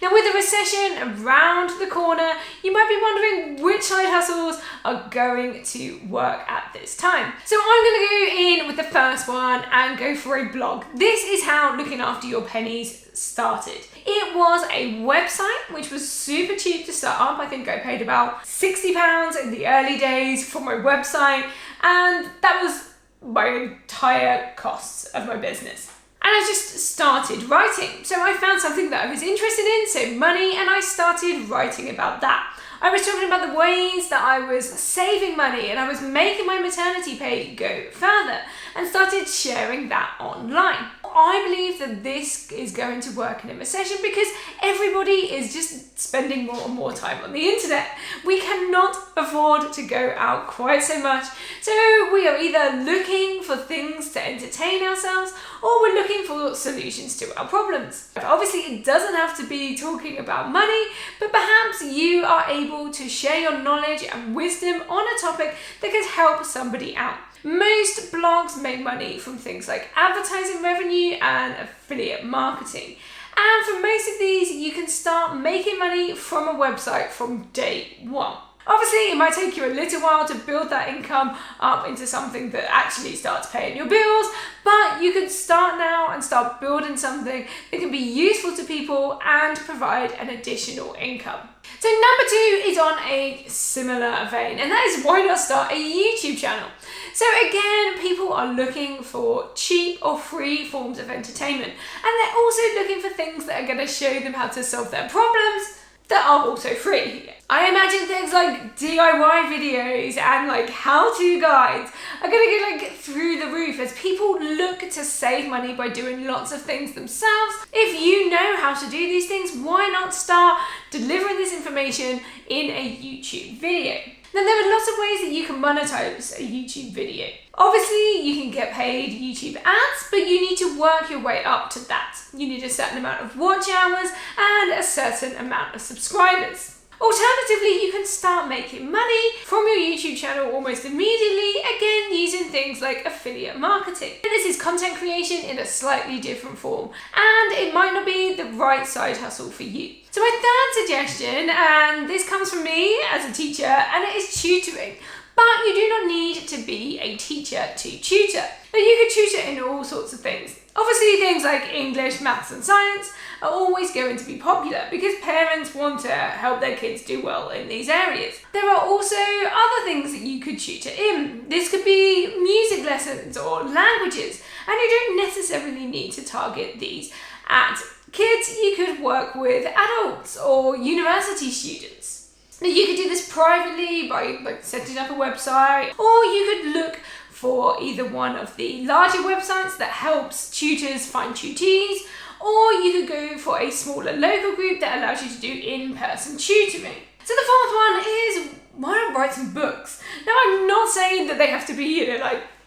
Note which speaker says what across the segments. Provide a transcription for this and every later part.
Speaker 1: Now, with the recession around the corner, you might be wondering which side hustles are going to work at this time. So I'm going to go in with the first one and go for a blog. This is how looking after your pennies started. It was a website which was super cheap to start up. I think I paid about £60 in the early days for my website, and that was my entire costs of my business. And I just started writing. So I found something that I was interested in, so money, and I started writing about that. I was talking about the ways that I was saving money and I was making my maternity pay go further, and started sharing that online. I believe that this is going to work in a recession because everybody is just spending more and more time on the internet. We cannot afford to go out quite so much, so we are either looking for things to entertain ourselves or we're looking for solutions to our problems. Obviously, it doesn't have to be talking about money, but perhaps you are able to share your knowledge and wisdom on a topic that can help somebody out. Most blogs make money from things like advertising revenue and affiliate marketing. And for most of these, you can start making money from a website from day one. Obviously, it might take you a little while to build that income up into something that actually starts paying your bills, but you can start now and start building something that can be useful to people and provide an additional income. So number 2 is on a similar vein, and that is why not start a YouTube channel. So again, people are looking for cheap or free forms of entertainment, and they're also looking for things that are going to show them how to solve their problems that are also free. I imagine things like DIY videos and like how-to guides are going to go like through the roof as people look to save money by doing lots of things themselves. If you know how to do these things, why not start delivering this information in a YouTube video? Now, there are lots of ways that you can monetize a YouTube video. Obviously, you can get paid YouTube ads, but you need to work your way up to that. You need a certain amount of watch hours and a certain amount of subscribers. Alternatively, you can start making money from your YouTube channel almost immediately, again using things like affiliate marketing. This is content creation in a slightly different form, and it might not be the right side hustle for you. So my third suggestion, and this comes from me as a teacher, and it is tutoring. But you do not need to be a teacher to tutor. Now, you can tutor in all sorts of things. Obviously, things like English, maths and science are always going to be popular because parents want to help their kids do well in these areas. There are also other things that you could tutor in. This could be music lessons or languages, and you don't necessarily need to target these at kids. You could work with adults or university students. Now, you could do this privately by setting up a website, or you could look for either one of the larger websites that helps tutors find tutees, or you could go for a smaller local group that allows you to do in-person tutoring. So the fourth one is, why not write some books? Now, I'm not saying that they have to be,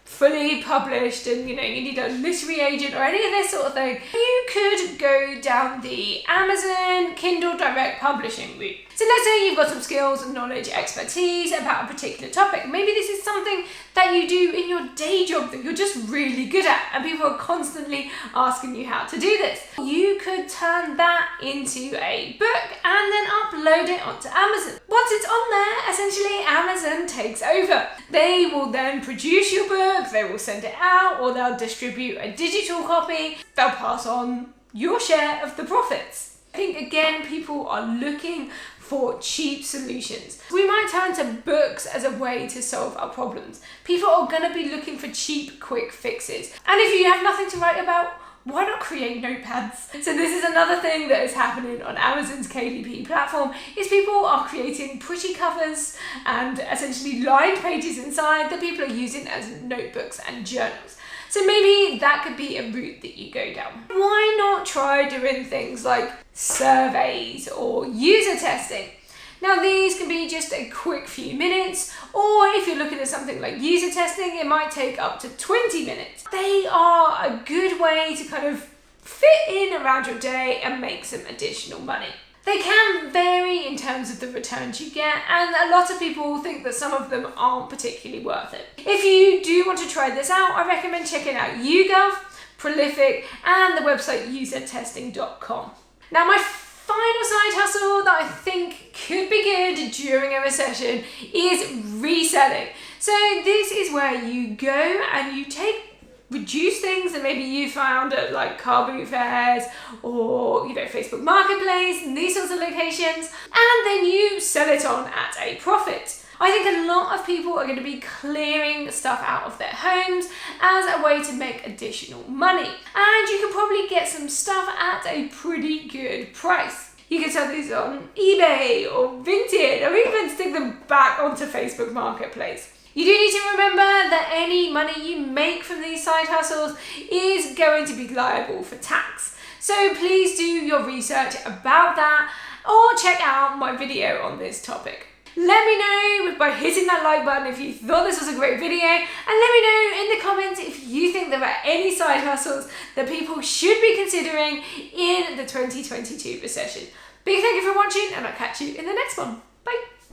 Speaker 1: fully published and you need a literary agent or any of this sort of thing. You could go down the Amazon Kindle Direct Publishing route. So let's say you've got some skills and knowledge, expertise about a particular topic. Maybe this is something that you do in your day job that you're just really good at and people are constantly asking you how to do this. You could turn that into a book and then upload it onto Amazon. Once it's on there, essentially Amazon takes over. They will then produce your book, they will send it out, or they'll distribute a digital copy. They'll pass on your share of the profits. I think again, people are looking for cheap solutions. We might turn to books as a way to solve our problems. People are going to be looking for cheap, quick fixes. And if you have nothing to write about, why not create notepads? So this is another thing that is happening on Amazon's KDP platform, is people are creating pretty covers and essentially lined pages inside that people are using as notebooks and journals. So maybe that could be a route that you go down. Why not try doing things like surveys or user testing? Now, these can be just a quick few minutes, or if you're looking at something like user testing, it might take up to 20 minutes. They are a good way to kind of fit in around your day and make some additional money. They can vary in terms of the returns you get, and a lot of people think that some of them aren't particularly worth it. If you do want to try this out, I recommend checking out YouGov, Prolific, and the website usertesting.com. Now, my final I think could be good during a recession is reselling. So this is where you go and you reduce things that maybe you found at like car boot fairs or Facebook Marketplace and these sorts of locations, and then you sell it on at a profit. I think a lot of people are going to be clearing stuff out of their homes as a way to make additional money, and you can probably get some stuff at a pretty good price. You can sell these on eBay or Vinted, or even stick them back onto Facebook Marketplace. You do need to remember that any money you make from these side hustles is going to be liable for tax. So please do your research about that, or check out my video on this topic. Let me know by hitting that like button if you thought this was a great video, and let me know in the comments if you think there are any side hustles that people should be considering in the 2022 recession. Big thank you for watching, and I'll catch you in the next one.